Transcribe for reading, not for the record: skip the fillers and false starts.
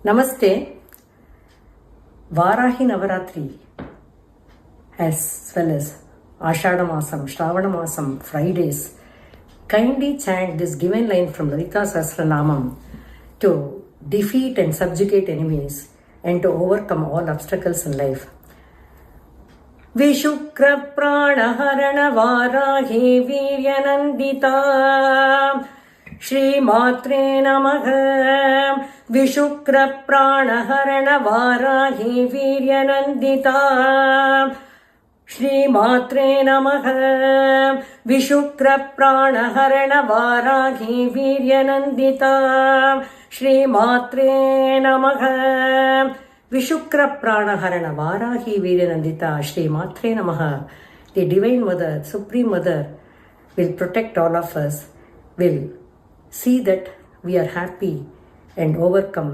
Namaste. Varahi Navaratri as well as Ashada Masam, Shravana Masam, Fridays. Kindly chant this given line from Lalita Sahasranamam to defeat and subjugate enemies and to overcome all obstacles in life. Vishukra Pranaharana Varahi Viryanandita Shri Matre Namaha. Vishukra Pranaharana Varahi Viryanandita Shri Matre Namaha. Vishukra Pranaharana Varahi Viryanandita Shri Matre Namaha. Vishukra Pranaharana Varahi Viryanandita Shri Matre Namaha. The Divine Mother, Supreme Mother, will protect all of us, will see that we are happy and overcome